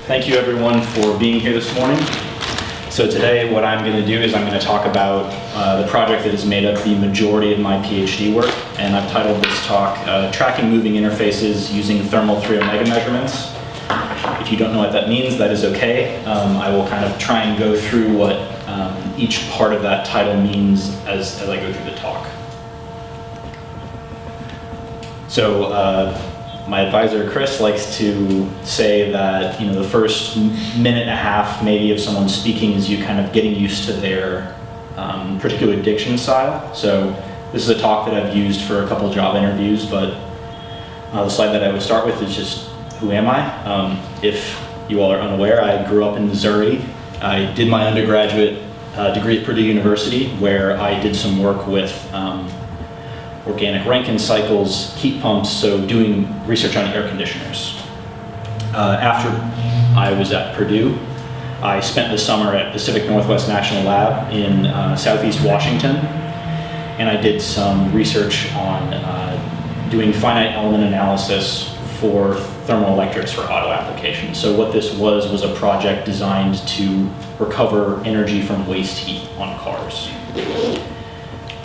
Thank you everyone for being here this morning. So today what I'm going to do is I'm going to talk about the project that has made up the majority of my PhD work, and I've titled this talk Tracking Moving Interfaces Using Thermal 3 Omega Measurements. If you don't know what that means, that is okay. I will kind of try and go through what each part of that title means as I go through the talk. So my advisor, Chris, likes to say that the first minute and a half maybe of someone speaking is you kind of getting used to their particular diction style. So this is a talk that I've used for a couple job interviews, but the slide that I would start with is just, who am I? If you all are unaware, I grew up in Missouri. I did my undergraduate degree at Purdue University, where I did some work with organic Rankine cycles, heat pumps, so doing research on air conditioners. After I was at Purdue, I spent the summer at Pacific Northwest National Lab in Southeast Washington, and I did some research on doing finite element analysis for thermoelectrics for auto applications. So what this was a project designed to recover energy from waste heat on cars.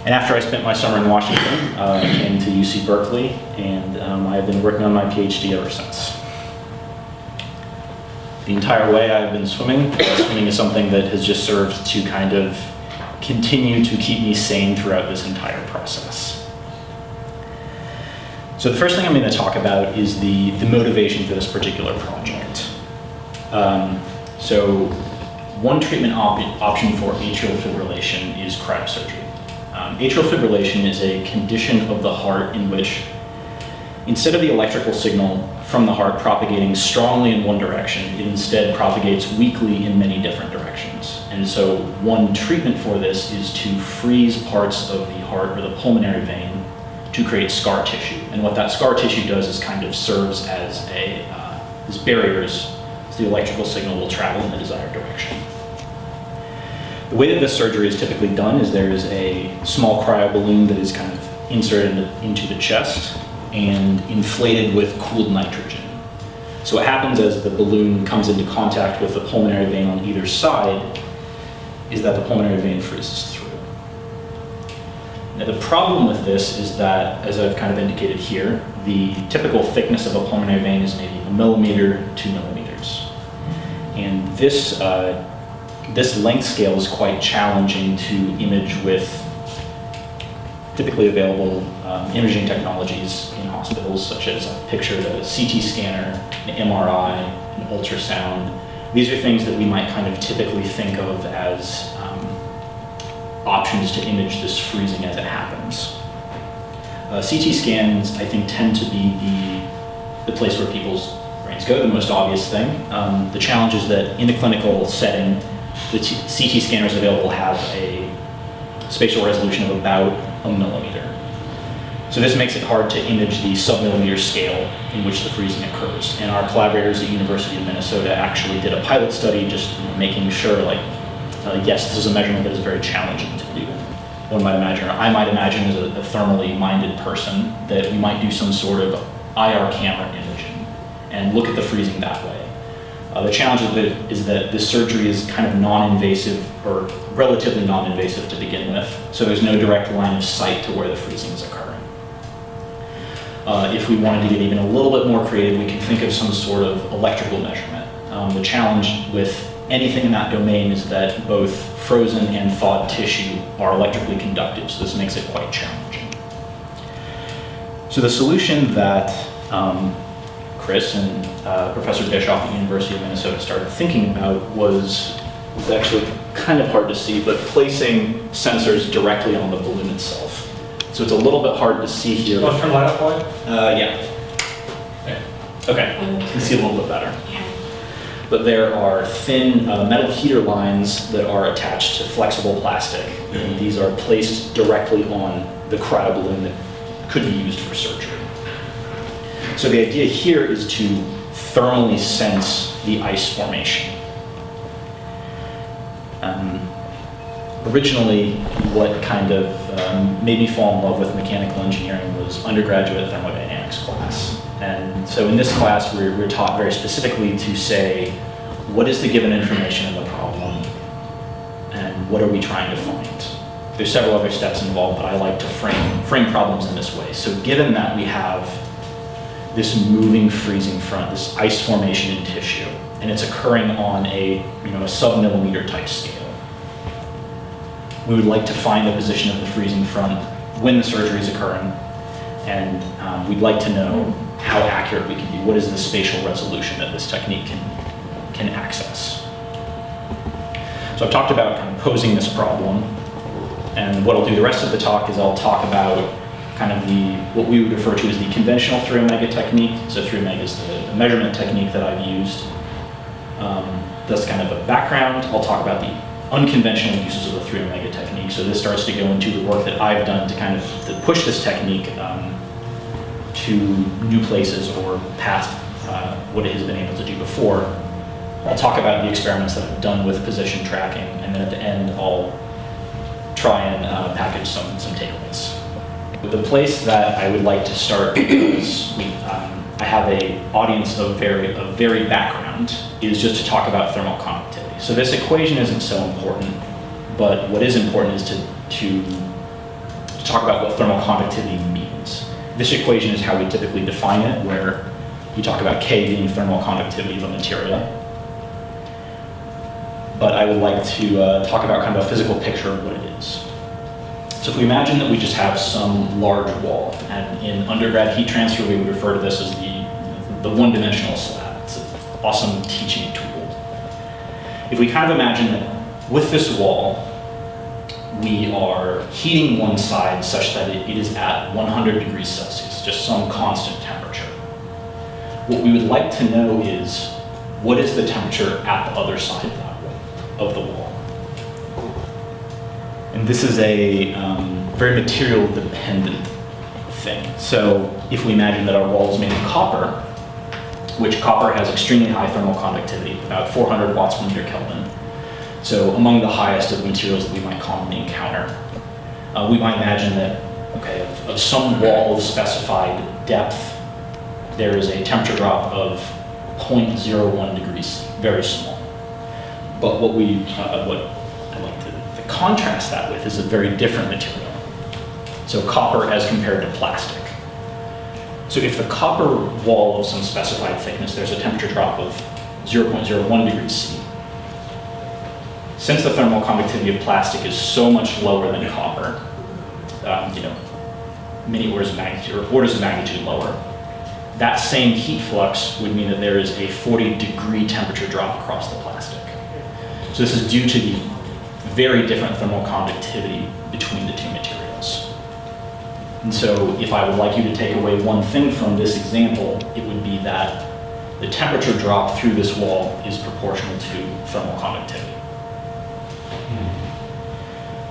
And after I spent my summer in Washington, I came to UC Berkeley, and I've been working on my PhD ever since. The entire way I've been swimming. Swimming is something that has just served to kind of continue to keep me sane throughout this entire process. So the first thing I'm going to talk about is the motivation for this particular project. So one treatment option for atrial fibrillation is cryosurgery. Atrial fibrillation is a condition of the heart in which, instead of the electrical signal from the heart propagating strongly in one direction, it instead propagates weakly in many different directions. And so one treatment for this is to freeze parts of the heart or the pulmonary vein to create scar tissue. And what that scar tissue does is kind of serves as barriers, so the electrical signal will travel in the desired direction. The way that this surgery is typically done is there is a small cryo balloon that is kind of inserted into the chest and inflated with cooled nitrogen. So what happens as the balloon comes into contact with the pulmonary vein on either side is that the pulmonary vein freezes through. Now the problem with this is that, as I've kind of indicated here, the typical thickness of a pulmonary vein is maybe 1 millimeter, 2 millimeters. And this length scale is quite challenging to image with typically available imaging technologies in hospitals, such as I've pictured a CT scanner, an MRI, an ultrasound. These are things that we might kind of typically think of as options to image this freezing as it happens. CT scans, I think, tend to be the place where people's brains go, the most obvious thing. The challenge is that in a clinical setting, the CT scanners available have a spatial resolution of about 1 millimeter. So this makes it hard to image the sub-millimeter scale in which the freezing occurs. And our collaborators at University of Minnesota actually did a pilot study just making sure, yes, this is a measurement that is very challenging to do. I might imagine as a thermally minded person that we might do some sort of IR camera imaging and look at the freezing that way. The challenge is that this surgery is kind of non-invasive, or relatively non-invasive to begin with, so there's no direct line of sight to where the freezing is occurring. If we wanted to get even a little bit more creative, we can think of some sort of electrical measurement. The challenge with anything in that domain is that both frozen and thawed tissue are electrically conductive, so this makes it quite challenging. So the solution that Chris and Professor Bischoff at the University of Minnesota started thinking about was actually kind of hard to see, but placing sensors directly on the balloon itself. So it's a little bit hard to see here. Want to turn light up, Wyatt? Yeah. Okay, you can see a little bit better. But there are thin metal heater lines that are attached to flexible plastic, and these are placed directly on the cryo balloon that could be used for surgery. So the idea here is to thermally sense the ice formation. Originally, what kind of made me fall in love with mechanical engineering was undergraduate thermodynamics class. And so in this class, we're taught very specifically to say, what is the given information in the problem, and what are we trying to find? There's several other steps involved, but I like to frame problems in this way. So given that we have this moving freezing front, this ice formation in tissue, and it's occurring on a sub-millimeter type scale, we would like to find the position of the freezing front when the surgery is occurring, and we'd like to know how accurate we can be. What is the spatial resolution that this technique can access? So I've talked about kind of posing this problem, and what I'll do the rest of the talk is I'll talk about kind of what we would refer to as the conventional 3 omega technique. So 3 omega is the measurement technique that I've used. That's kind of a background. I'll talk about the unconventional uses of the 3 omega technique. So this starts to go into the work that I've done to kind of push this technique to new places or past what it has been able to do before. I'll talk about the experiments that I've done with position tracking, and then at the end I'll try and package some takeaways. The place that I would like to start is I have an audience of varied background, is just to talk about thermal conductivity. So this equation isn't so important, but what is important is to talk about what thermal conductivity means. This equation is how we typically define it, where we talk about K being thermal conductivity of a material. But I would like to talk about kind of a physical picture of what it is. So if we imagine that we just have some large wall, and in undergrad heat transfer we would refer to this as the one-dimensional slab. It's an awesome teaching tool. If we kind of imagine that with this wall, we are heating one side such that it is at 100 degrees Celsius, just some constant temperature. What we would like to know is, what is the temperature at the other side of the wall? And this is a very material dependent thing. So if we imagine that our wall is made of copper, which copper has extremely high thermal conductivity, about 400 watts per meter Kelvin. So among the highest of the materials that we might commonly encounter. We might imagine that, okay, of some wall of specified depth, there is a temperature drop of 0.01 degrees, very small. But what I like to contrast that with is a very different material. So copper as compared to plastic. So if the copper wall of some specified thickness, there's a temperature drop of 0.01 degrees C. Since the thermal conductivity of plastic is so much lower than copper, many orders of magnitude lower, that same heat flux would mean that there is a 40-degree temperature drop across the plastic. So this is due to the very different thermal conductivity between the two materials. And so if I would like you to take away one thing from this example, it would be that the temperature drop through this wall is proportional to thermal conductivity.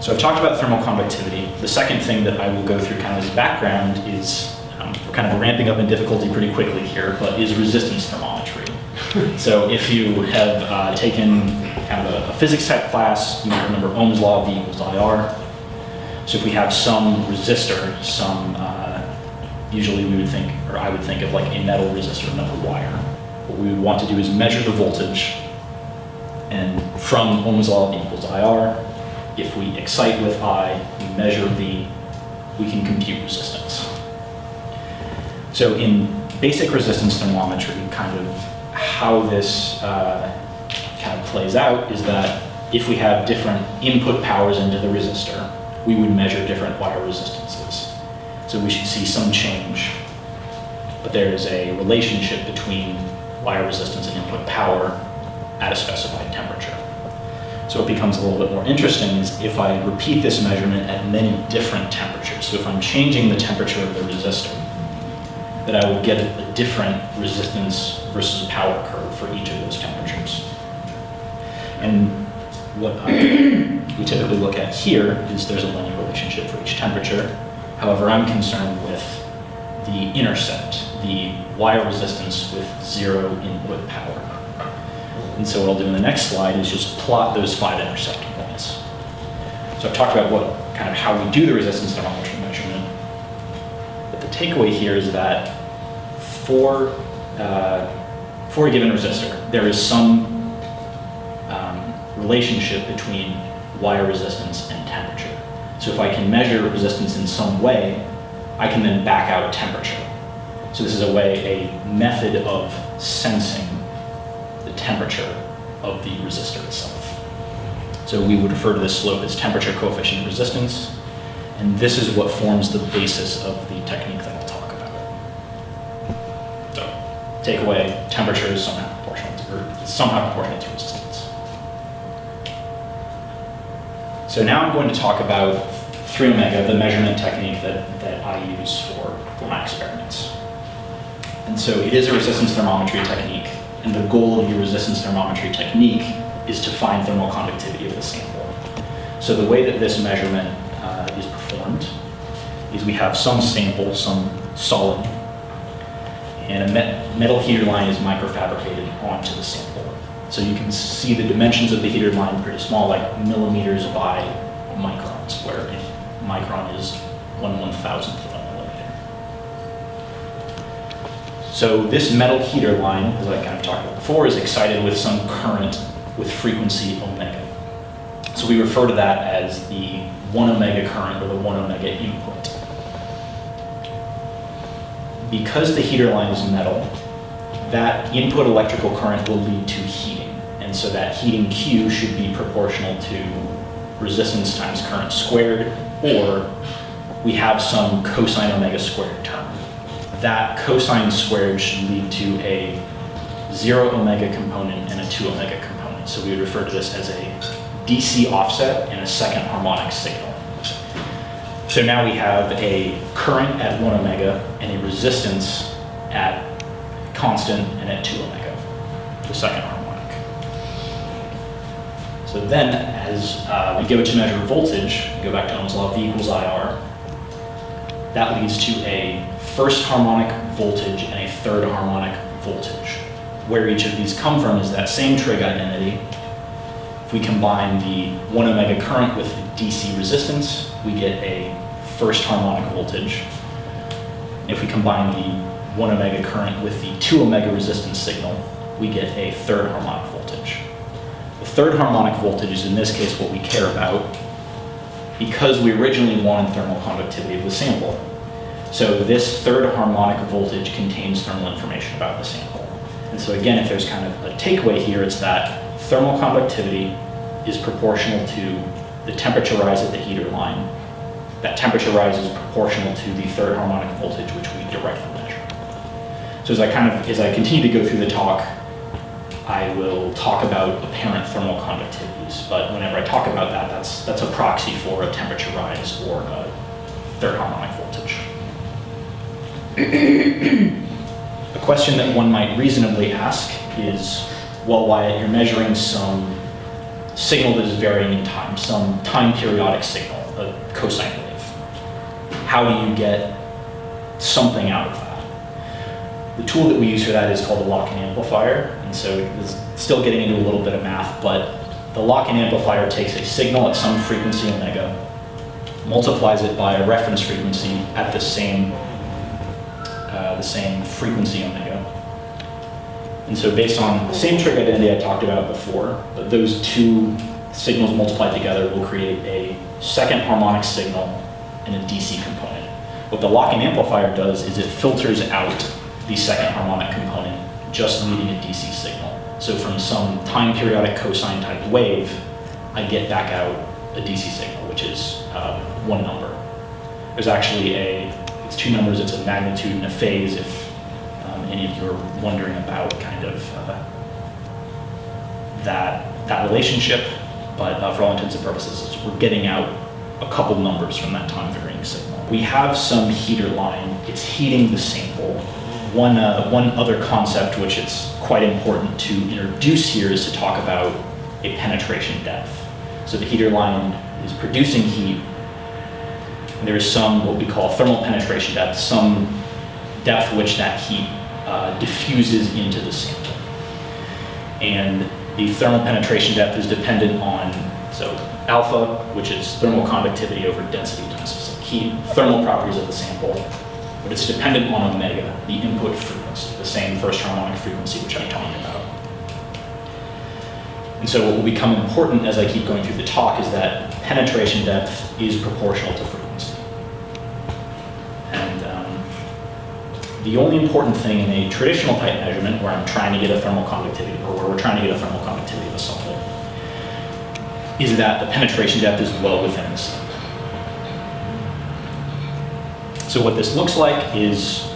So I've talked about thermal conductivity. The second thing that I will go through kind of as background is, we're kind of ramping up in difficulty pretty quickly here, but is resistance thermometry. So if you have taken kind of a physics type class, you might remember Ohm's law, V equals IR. So if we have some resistor, usually we would think, or I would think of like a metal resistor, metal wire. What we would want to do is measure the voltage, and from Ohm's law, V equals IR, if we excite with I, we measure V, we can compute resistance. So in basic resistance thermometry, kind of how this kind of plays out is that if we have different input powers into the resistor, we would measure different wire resistances. So we should see some change, but there is a relationship between wire resistance and input power at a specified temperature. So what becomes a little bit more interesting is if I repeat this measurement at many different temperatures. So if I'm changing the temperature of the resistor, that I would get a different resistance versus power curve for each of those temperatures. And what we typically look at here is there's a linear relationship for each temperature. However, I'm concerned with the intercept, the wire resistance with zero input power. And so what I'll do in the next slide is just plot those 5 intercept points. So I've talked about how we do the resistance thermometry measurement. But the takeaway here is that for a given resistor, there is some relationship between wire resistance and temperature. So if I can measure resistance in some way, I can then back out temperature. So this is a method of sensing the temperature of the resistor itself. So we would refer to this slope as temperature coefficient resistance, and this is what forms the basis of the technique that I'll talk about. So, takeaway, temperature is somehow proportional to resistance. So now I'm going to talk about 3 omega, the measurement technique that I use for my experiments. And so it is a resistance thermometry technique, and the goal of the resistance thermometry technique is to find thermal conductivity of the sample. So the way that this measurement is performed is we have some sample, some solid, and a metal heater line is microfabricated onto the sample. So you can see the dimensions of the heater line pretty small, like millimeters by microns, where a micron is 1/1000th of a millimeter. So this metal heater line, as I kind of talked about before, is excited with some current with frequency omega. So we refer to that as the 1 omega current or the 1 omega input. Because the heater line is metal, that input electrical current will lead to heating. And so that heating Q should be proportional to resistance times current squared, or we have some cosine omega squared term. That cosine squared should lead to a 0 omega component and a 2 omega component. So we would refer to this as a DC offset and a second harmonic signal. So now we have a current at 1 omega and a resistance at constant and at 2 omega, the second harmonic. So then as we go to measure voltage, go back to Ohm's law, V equals IR, that leads to a first harmonic voltage and a third harmonic voltage. Where each of these come from is that same trig identity. If we combine the 1 omega current with the DC resistance, we get a first harmonic voltage. If we combine the 1 omega current with the 2 omega resistance signal, we get a third harmonic voltage. The third harmonic voltage is in this case what we care about because we originally wanted thermal conductivity of the sample. So this third harmonic voltage contains thermal information about the sample. And so again, if there's kind of a takeaway here, it's that thermal conductivity is proportional to the temperature rise at the heater line. That temperature rise is proportional to the third harmonic voltage, which we directly measure. So as I continue to go through the talk, I will talk about apparent thermal conductivities, but whenever I talk about that, that's a proxy for a temperature rise or a third harmonic voltage. A question that one might reasonably ask is, well, Wyatt, you're measuring some signal that is varying in time, some time periodic signal, a cosine wave. How do you get something out of that? The tool that we use for that is called the lock-in amplifier, and so it's still getting into a little bit of math, but the lock-in amplifier takes a signal at some frequency omega, multiplies it by a reference frequency at the same frequency omega. And so based on the same trig identity I talked about before, but those two signals multiplied together will create a second harmonic signal and a DC component. What the lock-in amplifier does is it filters out the second harmonic component, just leaving a DC signal. So from some time periodic cosine type wave, I get back out a DC signal, which is one number. There's actually it's two numbers, it's a magnitude and a phase, if any of you are wondering about kind of that relationship, but for all intents and purposes, we're getting out a couple numbers from that time varying signal. We have some heater line, it's heating the sample. One other concept which it's quite important to introduce here is to talk about a penetration depth. So the heater line is producing heat, and there is some what we call thermal penetration depth, some depth which that heat diffuses into the sample. And the thermal penetration depth is dependent on, so alpha, which is thermal conductivity over density times specific heat, thermal properties of the sample, but it's dependent on omega, the input frequency, the same first harmonic frequency which I talked about. And so what will become important as I keep going through the talk is that penetration depth is proportional to frequency. And the only important thing in a traditional type measurement where I'm trying to get a thermal conductivity, or where we're trying to get a thermal conductivity of a solid, is that the penetration depth is well within the sample. So what this looks like is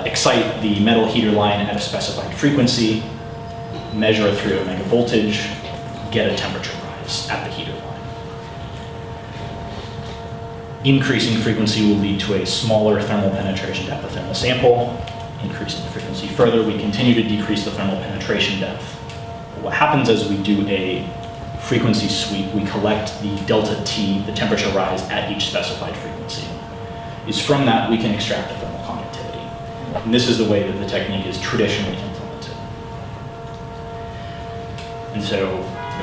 excite the metal heater line at a specified frequency, measure a 3 omega voltage, get a temperature rise at the heater line. Increasing frequency will lead to a smaller thermal penetration depth within the sample. Increasing the frequency further, we continue to decrease the thermal penetration depth. What happens as we do a frequency sweep, we collect the delta T, the temperature rise at each specified frequency. Is from that we can extract the thermal conductivity. And this is the way that the technique is traditionally implemented. And so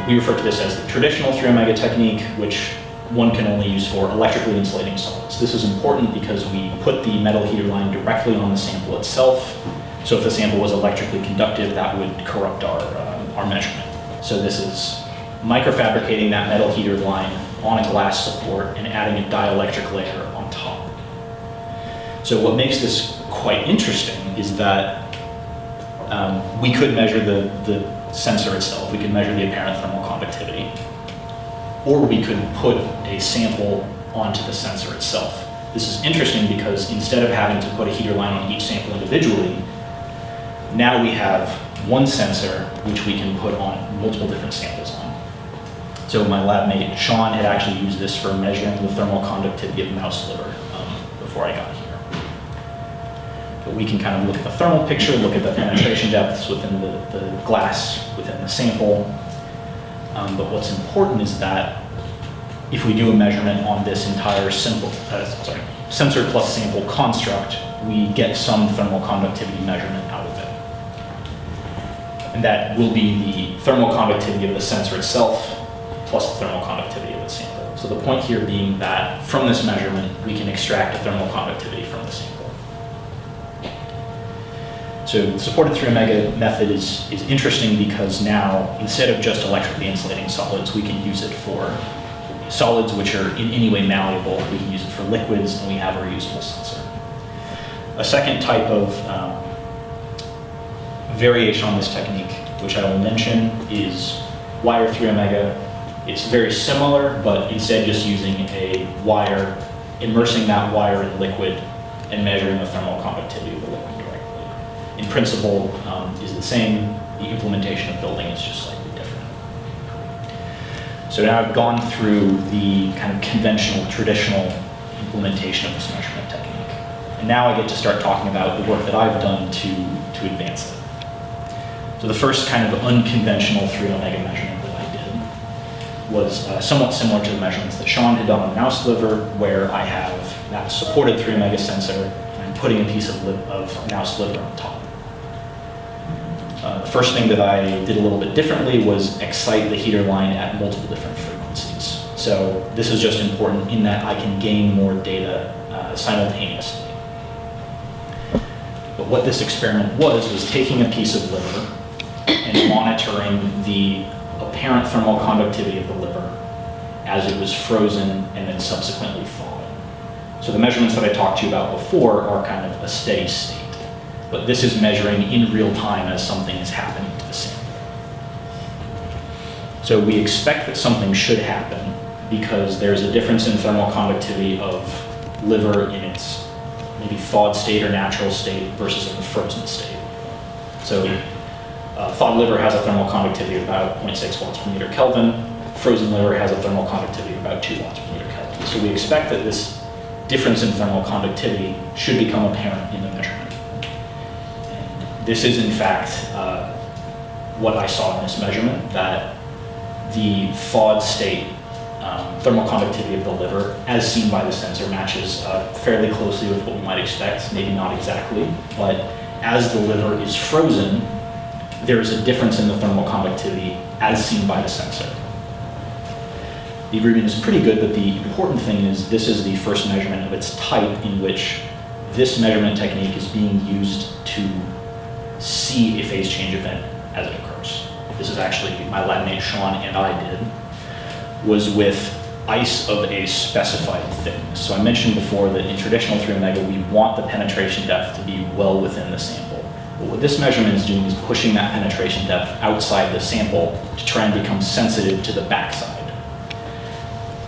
we refer to this as the traditional 3 omega technique, which one can only use for electrically insulating solids. This is important because we put the metal heater line directly on the sample itself. So if the sample was electrically conductive, that would corrupt our measurement. So this is microfabricating that metal heater line on a glass support and adding a dielectric layer on top. So what makes this quite interesting is that we could measure the sensor itself. We could measure the apparent thermal conductivity. Or we could put a sample onto the sensor itself. This is interesting because instead of having to put a heater line on each sample individually, now we have one sensor which we can put on multiple different samples on. So my lab mate Sean had actually used this for measuring the thermal conductivity of mouse liver before I got here. But we can kind of look at the thermal picture, look at the penetration depths within the glass, within the sample. But what's important is that if we do a measurement on this entire sensor plus sample construct, we get some thermal conductivity measurement out of it. And that will be the thermal conductivity of the sensor itself plus the thermal conductivity of the sample. So the point here being that from this measurement, we can extract a thermal conductivity from the sample. So the supported 3 omega method is interesting because now, instead of just electrically insulating solids, we can use it for solids which are in any way malleable. We can use it for liquids, and we have a reusable sensor. A second type of variation on this technique, which I will mention, is wire 3 omega. It's very similar, but instead just using a wire, immersing that wire in liquid, and measuring the thermal conductivity of the liquid directly. In principle, is the same. The implementation of building is just slightly different. So now I've gone through the kind of conventional, traditional implementation of this measurement technique. And now I get to start talking about the work that I've done to advance it. So the first kind of unconventional 3 omega measurement that I did was somewhat similar to the measurements that Sean had done on mouse liver, where I have that supported 3 omega sensor, and I'm putting a piece of mouse liver on top. The first thing that I did a little bit differently was excite the heater line at multiple different frequencies. So this is just important in that I can gain more data simultaneously. But what this experiment was taking a piece of liver and monitoring the apparent thermal conductivity of the liver as it was frozen and then subsequently thawing. So the measurements that I talked to you about before are kind of a steady state. But this is measuring in real time as something is happening to the sample. So we expect that something should happen because there's a difference in thermal conductivity of liver in its maybe thawed state or natural state versus in the frozen state. So thawed liver has a thermal conductivity of about 0.6 watts per meter Kelvin. Frozen liver has a thermal conductivity of about 2 watts per meter Kelvin. So we expect that this difference in thermal conductivity should become apparent in the measurement. This is, in fact, what I saw in this measurement, that the thawed state thermal conductivity of the liver, as seen by the sensor, matches fairly closely with what we might expect, maybe not exactly, but as the liver is frozen, there is a difference in the thermal conductivity as seen by the sensor. The agreement is pretty good, but the important thing is this is the first measurement of its type in which this measurement technique is being used to see a phase change event as it occurs. this is actually my lab mate Sean and I did, was with ice of a specified thickness. So I mentioned before that in traditional 3 omega, we want the penetration depth to be well within the sample. But what this measurement is doing is pushing that penetration depth outside the sample to try and become sensitive to the backside.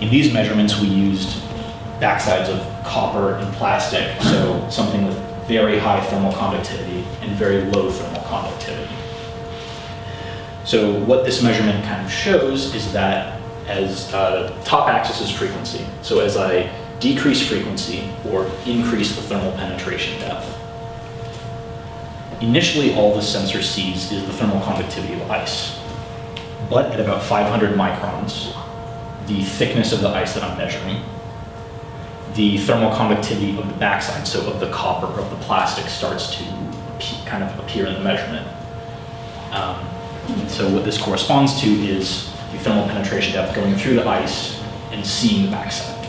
In these measurements, we used backsides of copper and plastic, so something with very high thermal conductivity and very low thermal conductivity. So what this measurement kind of shows is that as top axis is frequency, so as I decrease frequency or increase the thermal penetration depth, initially all the sensor sees is the thermal conductivity of ice. But at about 500 microns, the thickness of the ice that I'm measuring, the thermal conductivity of the backside, so of the copper, of the plastic, starts to kind of appear in the measurement. And so what this corresponds to is the thermal penetration depth going through the ice and seeing the backside.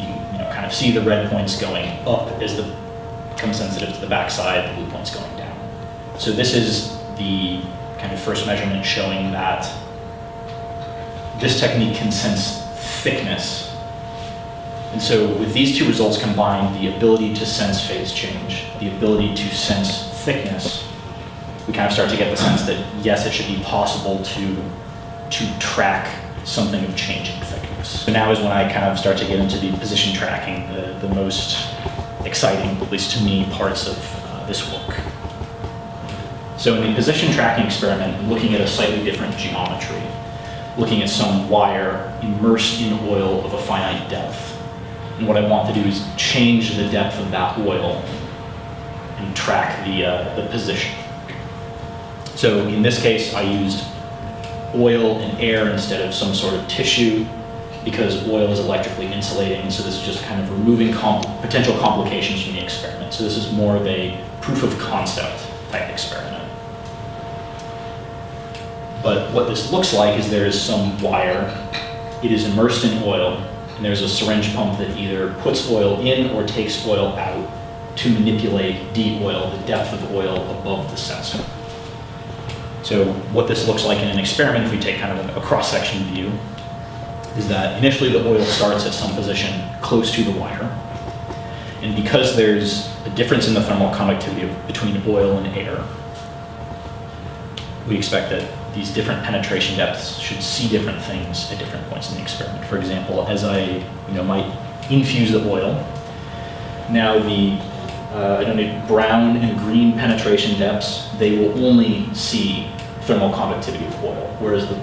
You kind of see the red points going up as the become sensitive to the backside, the blue points going down. So this is the kind of first measurement showing that this technique can sense thickness. And so with these two results combined, the ability to sense phase change, the ability to sense thickness, we kind of start to get the sense that yes, it should be possible to track something of changing thickness. So now is when I kind of start to get into the position tracking, the most exciting, at least to me, parts of this work. So in the position tracking experiment, I'm looking at a slightly different geometry, looking at some wire immersed in oil of a finite depth. And what I want to do is change the depth of that oil and track the position. So in this case, I used oil and air instead of some sort of tissue because oil is electrically insulating. So this is just kind of removing potential complications from the experiment. So this is more of a proof of concept type experiment. But what this looks like is there is some wire, it is immersed in oil, and there's a syringe pump that either puts oil in or takes oil out to manipulate de-oil, the depth of oil above the sensor. So what this looks like in an experiment, if we take kind of a cross-section view, is that initially the oil starts at some position close to the wire. And because there's a difference in the thermal conductivity between oil and air, we expect that these different penetration depths should see different things at different points in the experiment. For example, as I might infuse the oil, now the brown and green penetration depths, they will only see thermal conductivity of oil, whereas the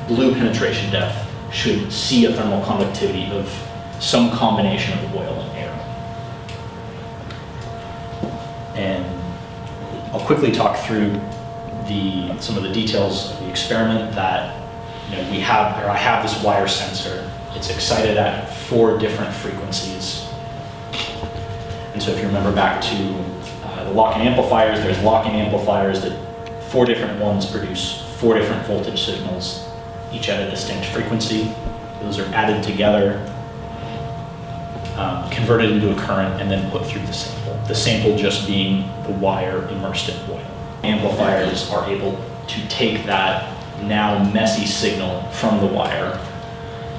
blue penetration depth should see a thermal conductivity of some combination of oil and air. And I'll quickly talk through some of the details of the experiment that I have this wire sensor. It's excited at 4 different frequencies. And so if you remember back to the lock-in amplifiers, there's lock-in amplifiers that 4 different ones produce 4 different voltage signals, each at a distinct frequency. Those are added together, converted into a current, and then put through the sample. The sample just being the wire immersed in oil. Amplifiers are able to take that now messy signal from the wire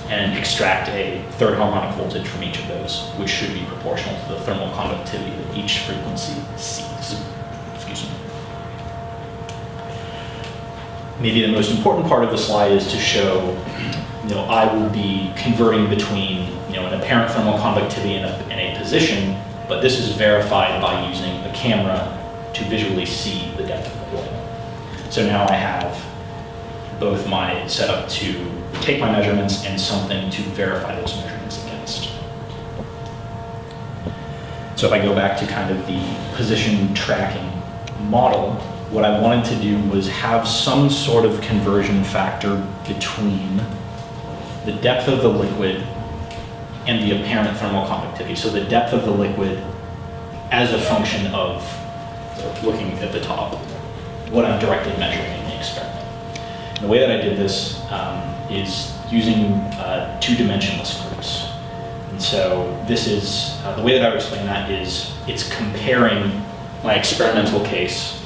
and extract a third harmonic voltage from each of those, which should be proportional to the thermal conductivity that each frequency sees. Excuse me. Maybe the most important part of the slide is to show, I will be converting between, an apparent thermal conductivity and a position, but this is verified by using a camera to visually see the depth of the oil. So now I have both my setup to take my measurements and something to verify those measurements against. So if I go back to kind of the position tracking model, what I wanted to do was have some sort of conversion factor between the depth of the liquid and the apparent thermal conductivity. So the depth of the liquid as a function of, looking at the top, what I'm directly measuring in the experiment. And the way that I did this is using 2-dimensionless groups. And so this is, the way that I would explain that is, it's comparing my experimental case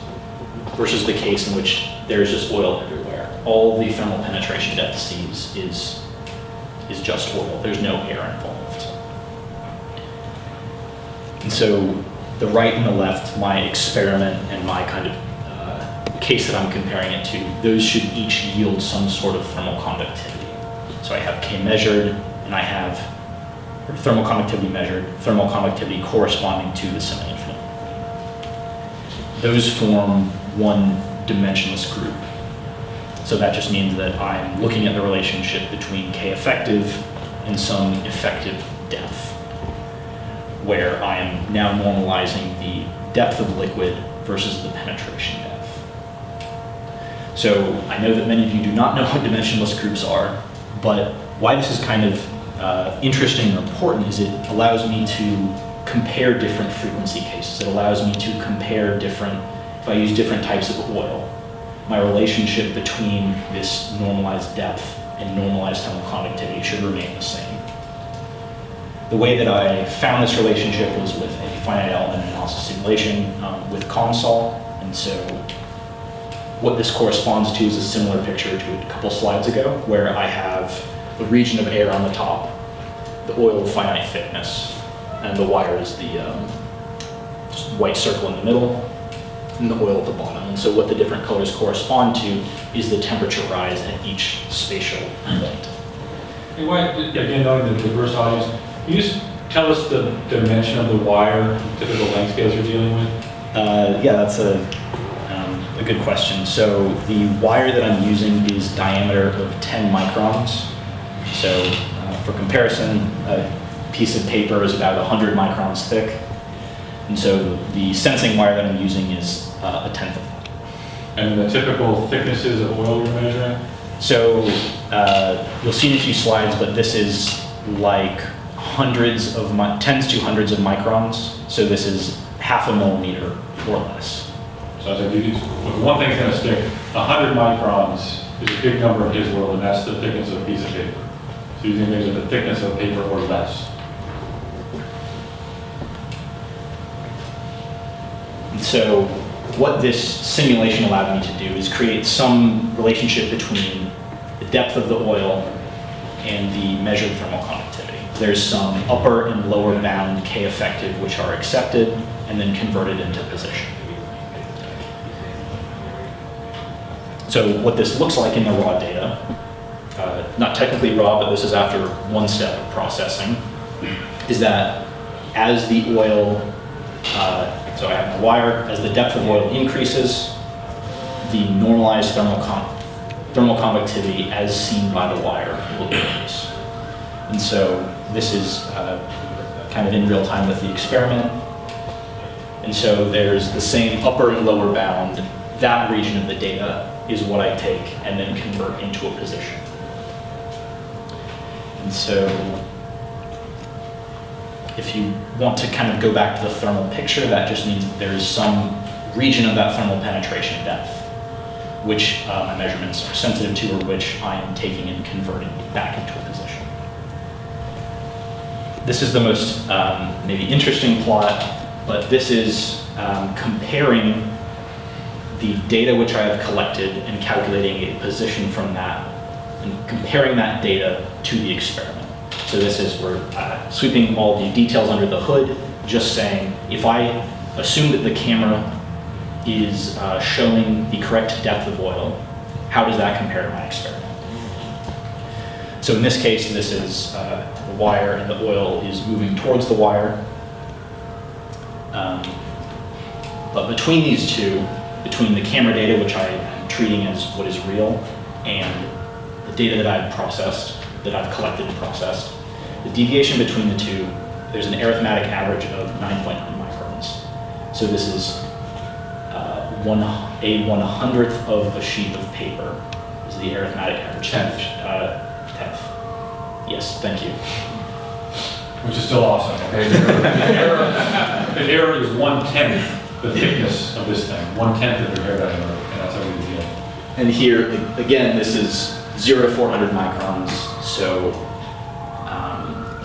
versus the case in which there's just oil everywhere. All the thermal penetration depth sees is just oil. There's no air involved. And so the right and the left, my experiment and my kind of case that I'm comparing it to, those should each yield some sort of thermal conductivity. So I have K measured, and I have thermal conductivity measured, thermal conductivity corresponding to the semi-infinite. Those form one dimensionless group. So that just means that I'm looking at the relationship between K effective and some effective depth, where I am now normalizing the depth of liquid versus the penetration depth. So I know that many of you do not know what dimensionless groups are, but why this is kind of interesting and important is it allows me to compare different frequency cases. It allows me to compare different, if I use different types of oil, my relationship between this normalized depth and normalized thermal conductivity should remain the same. The way that I found this relationship was with a finite element analysis simulation with COMSOL, and so what this corresponds to is a similar picture to a couple slides ago, where I have a region of air on the top, the oil of finite thickness, and the wire is the just white circle in the middle, and the oil at the bottom. And so what the different colors correspond to is the temperature rise at each spatial point. Hey, Wyatt, again, knowing the diverse audience, can you just tell us the dimension of the wire, typical length scales you're dealing with? Yeah, that's a good question. So the wire that I'm using is diameter of 10 microns. So for comparison, a piece of paper is about 100 microns thick. And so the sensing wire that I'm using is a tenth of that. And the typical thicknesses of oil you're measuring? So you'll see in a few slides, but this is like tens to hundreds of microns. So this is half a millimeter or less. So I said, one thing's going to stick. 100 microns is a big number in his world, and that's the thickness of a piece of paper. So you think measure the thickness of paper or less. So what this simulation allowed me to do is create some relationship between the depth of the oil and the measured thermal conductivity. There's some upper and lower bound K effective which are accepted and then converted into position. So what this looks like in the raw data, not technically raw, but this is after one step of processing, is that as the oil, so I have my wire, as the depth of oil increases, the normalized thermal conductivity as seen by the wire will increase. And so this is kind of in real time with the experiment. And so there's the same upper and lower bound. That region of the data is what I take and then convert into a position. And so if you want to kind of go back to the thermal picture, that just means that there is some region of that thermal penetration depth which my measurements are sensitive to, or which I am taking and converting back into a position. This is the most maybe interesting plot, but this is comparing the data which I have collected and calculating a position from that, and comparing that data to the experiment. So this is, we're sweeping all the details under the hood, just saying, if I assume that the camera is showing the correct depth of oil, how does that compare to my experiment? So in this case, this is the wire, and the oil is moving towards the wire. But between these two, between the camera data, which I am treating as what is real, and the data that I've processed, that I've collected and processed, the deviation between the two, there's an arithmetic average of 9.9 microns. So this is a 1/100th of a sheet of paper is the arithmetic average. Tenth. Yes, thank you. Which is still awesome, okay? The error is 1/10 the thickness of this thing, 1/10 of the hair diameter, and that's how we deal. And here, again, this is 0 to 400 microns, so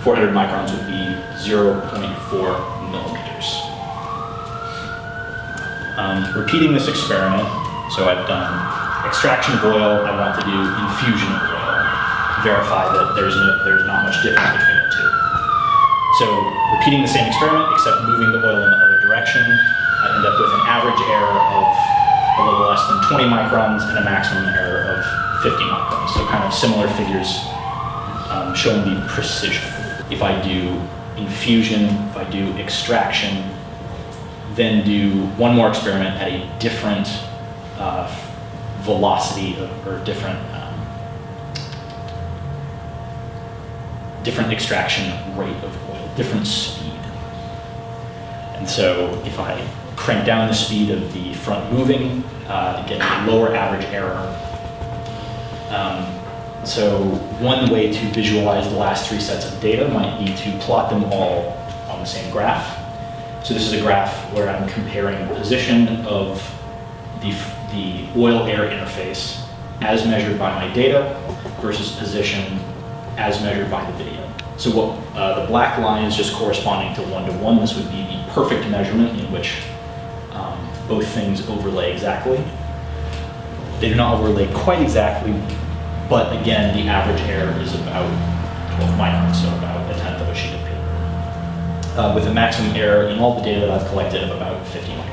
400 microns would be 0.4 millimeters. Repeating this experiment, So I've done extraction of oil, I want to do infusion of oil, verify that there's not much difference between the two. So repeating the same experiment, except moving the oil in the other direction, I end up with an average error of a little less than 20 microns and a maximum error of 50 microns. So kind of similar figures showing the precision. If I do infusion, if I do extraction, then do one more experiment at a different velocity or different extraction rate of oil, different speed. And so if I crank down the speed of the front moving, get a lower average error. So one way to visualize the last three sets of data might be to plot them all on the same graph. So this is a graph where I'm comparing the position of the oil-air interface as measured by my data versus position as measured by the video. So what the black line is just corresponding to 1-to-1. This would be the perfect measurement in which both things overlay exactly. They do not overlay quite exactly, but again, the average error is about 12 microns, so about a tenth of a sheet of paper. With a maximum error in all the data that I've collected of about 50 microns.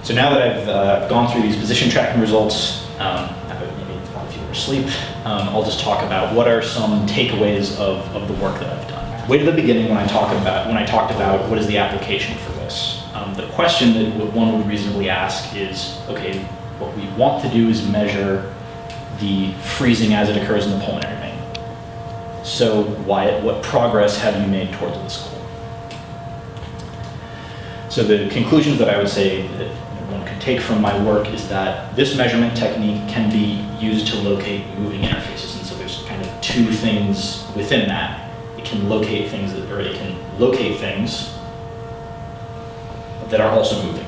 So now that I've gone through these position tracking results, maybe while you were asleep, I'll just talk about what are some takeaways of the work that I've done. Way to the beginning when I talked about what is the application for this. The question that one would reasonably ask is, okay, what we want to do is measure the freezing as it occurs in the pulmonary vein. So Wyatt, what progress have you made towards this goal? So the conclusions that I would say that one could take from my work is that this measurement technique can be used to locate moving interfaces. And so there's kind of two things within that. It can locate things that are also moving.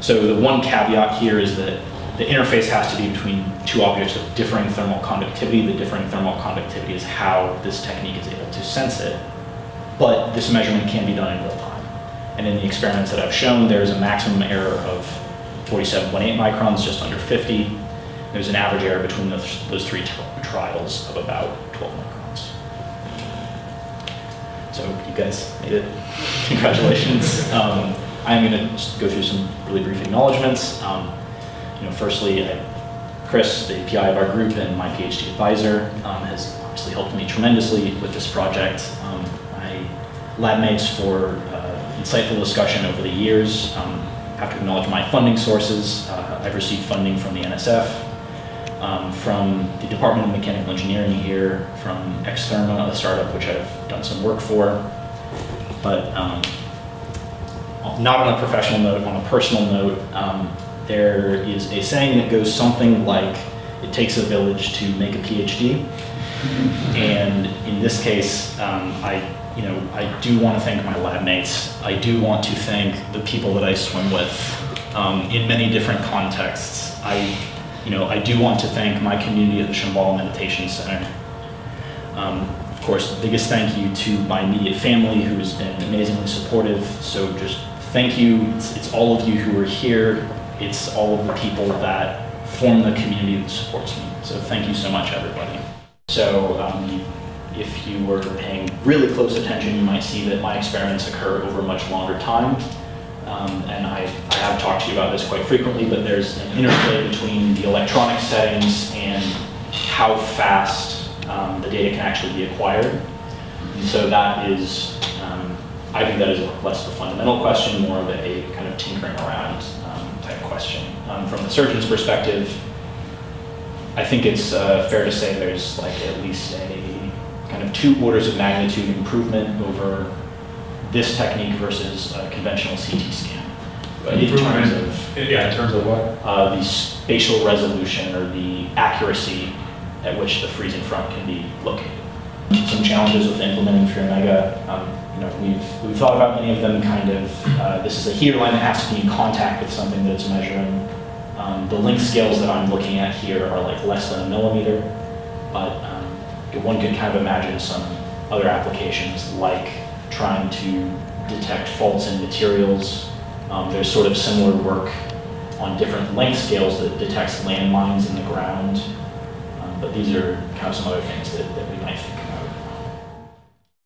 So the one caveat here is that the interface has to be between two objects of differing thermal conductivity. The differing thermal conductivity is how this technique is able to sense it. But this measurement can be done in real time. And in the experiments that I've shown, there's a maximum error of 47.8 microns, just under 50. There's an average error between those three trials of about 12 microns. So you guys made it. Congratulations. I'm going to just go through some really brief acknowledgements. Firstly, Chris, the PI of our group and my PhD advisor, has obviously helped me tremendously with this project. My lab mates for insightful discussion over the years. Have to acknowledge my funding sources. I've received funding from the NSF, from the Department of Mechanical Engineering here, from Xtherma, a startup which I've done some work for. But not on a professional note, on a personal note, there is a saying that goes something like, it takes a village to make a PhD. And in this case, I do want to thank my lab mates. I do want to thank the people that I swim with in many different contexts. I do want to thank my community at the Shambhala Meditation Center. Of course, the biggest thank you to my immediate family, who has been amazingly supportive. So just thank you. It's all of you who are here. It's all of the people that form the community that supports me. So thank you so much, everybody. So if you were paying really close attention, you might see that my experiments occur over a much longer time. And I have talked to you about this quite frequently, but there's an interplay between the electronic settings and how fast the data can actually be acquired. And so that is, I think that is less of a fundamental question, more of a kind of tinkering around type question. From the surgeon's perspective, I think it's fair to say there's like at least a kind of 2 orders of magnitude improvement over this technique versus a conventional CT scan. In terms of what? The spatial resolution or the accuracy at which the freezing front can be located. Some challenges with implementing Free Omega. We've thought about many of them kind of, this is a heater line that has to be in contact with something that it's measuring. The length scales that I'm looking at here are like less than a millimeter, but one could kind of imagine some other applications like trying to detect faults in materials There's sort of similar work on different length scales that detects landmines in the ground. But these are kind of some other things that we might think about.